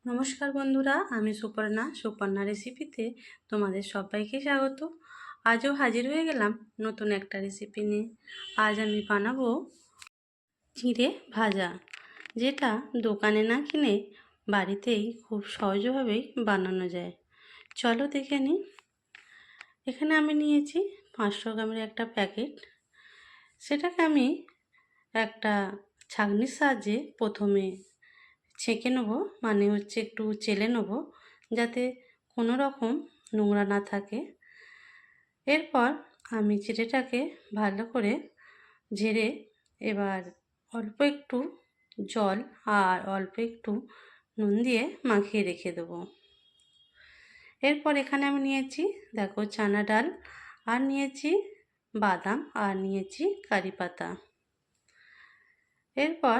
নমস্কার বন্ধুরা, আমি সুপর্ণা রেসিপিতে তোমাদের সবাইকে স্বাগত। আজও হাজির হয়ে গেলাম নতুন একটা রেসিপি নিয়ে। আজ আমি বানাবো চিঁড়ে ভাজা, যেটা দোকানে না কিনে বাড়িতেই খুব সহজভাবেই বানানো যায়। চলো দেখে নিই। এখানে আমি নিয়েছি 500 গ্রামের একটা প্যাকেট। সেটাকে আমি একটা ছাঁকনির সাহায্যে প্রথমে ছেঁকে নেবো, মানে একটু চেলে নেবো, যাতে কোনো রকম নোংরা না থাকে। এরপর আমি চিড়েটাকে ভালো করে ঝেড়ে এবার অল্প একটু জল আর অল্প একটু নুন দিয়ে মাখিয়ে রেখে দেবো। এরপর এখানে আমি নিয়েছি দেখো চানা ডাল, আর নিয়েছি বাদাম, আর নিয়েছি কারি পাতা। এরপর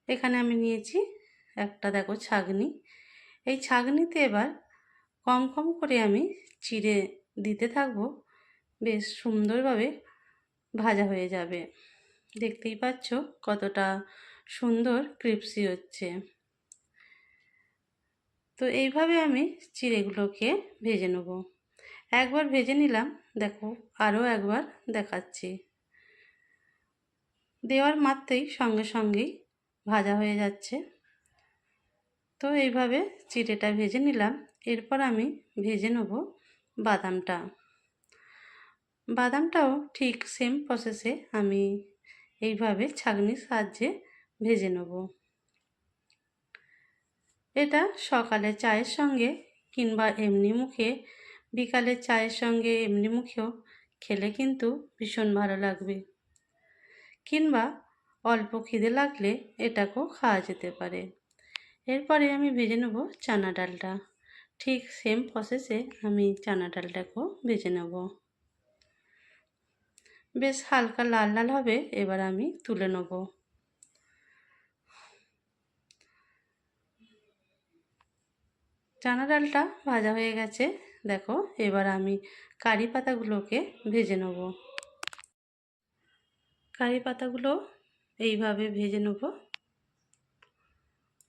এখানে আমি নিয়েছি একটা দেখো ছাঁকনি। এই ছাঁকনিতে এবার কম কম করে আমি চিড়ে দিতে থাকবো, বেশ সুন্দরভাবে ভাজা হয়ে যাবে। দেখতেই পাচ্ছ কতটা সুন্দর ক্রিপসি হচ্ছে। তো এইভাবে আমি চিড়েগুলোকে ভেজে নেব। একবার ভেজে নিলাম, দেখো আরও একবার দেখাচ্ছি। দেওয়ার মাত্রেই সঙ্গে সঙ্গেই ভাজা হয়ে যাচ্ছে। তো এইভাবে চিড়েটা ভেজে নিলাম। এরপর আমি ভেজে নেব বাদামটা। বাদামটাও ঠিক সেম প্রসেসে আমি এইভাবে ছাঁকনির সাহায্যে ভেজে নেব। এটা সকালে চায়ের সঙ্গে কিংবা এমনি মুখে, বিকালে চায়ের সঙ্গে এমনি মুখেও খেলে কিন্তু ভীষণ ভালো লাগবে। কিংবা অল্প খিদে লাগলে এটাকেও খাওয়া যেতে পারে। এরপরে আমি ভেজে নেব চানা ডালটা। ঠিক সেম প্রসেসে আমি চানা ডালটাকেও ভেজে নেব। বেশ হালকা লাল লাল হবে, এবার আমি তুলে নেব। চানা ডালটা ভাজা হয়ে গেছে, দেখো এবার আমি কারি পাতাগুলোকে ভেজে নেব। কারি পাতাগুলো এইভাবে ভেজে নেব।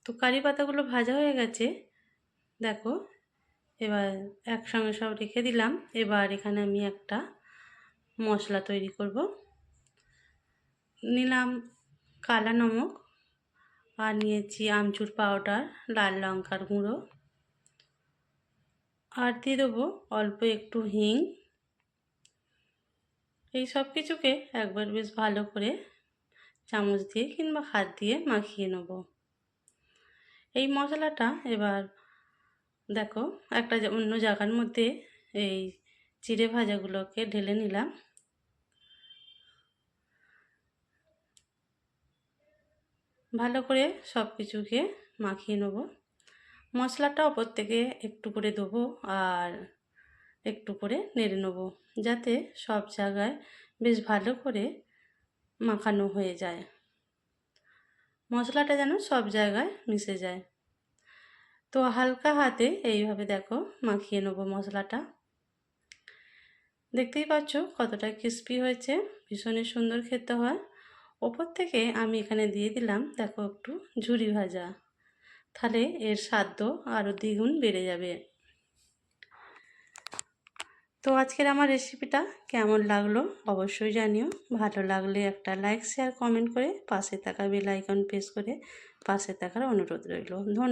তো কারি পাতাগুলো ভাজা হয়ে গেছে, দেখো এবার একসঙ্গে সব রেখে দিলাম। এবার এখানে আমি একটা মশলা তৈরি করব। নিলাম কালা নমক, আর নিয়েছি আমচুর পাউডার, লাল লঙ্কার গুঁড়ো, আর দিয়ে দেবো অল্প একটু হিং। এই সব কিছুকে একবার বেশ ভালো করে চামচ দিয়ে কিংবা হাত দিয়ে মাখিয়ে নেব। এই মশলাটা এবার দেখো একটা অন্য জায়গার মধ্যে এই চিড়ে ভাজাগুলোকে ঢেলে নিলাম। ভালো করে সব কিছুকে মাখিয়ে নেব। মশলাটা ওপর থেকে একটু করে দেবো আর একটু করে নেড়ে নেব, যাতে সব জায়গায় বেশ ভালো করে মাখানো হয়ে যায়। মশলাটা যেন সব জায়গায় মিশে যায়। তো হালকা হাতে এইভাবে দেখো মাখিয়ে নেব মশলাটা। দেখতেই পাচ্ছ কতটা ক্রিস্পি হয়েছে, ভীষণই সুন্দর খেতে হয়। ওপর থেকে আমি এখানে দিয়ে দিলাম দেখো একটু ঝুরি ভাজা, তাহলে এর স্বাদ আরও দ্বিগুণ বেড়ে যাবে। তো আজকের আমার রেসিপিটা কেমন লাগলো অবশ্যই জানিও। ভালো লাগলে একটা লাইক শেয়ার কমেন্ট করে পাশে থাকা বেল আইকন প্রেস করে পাশে থাকার অনুরোধ রইল। ধন্যবাদ।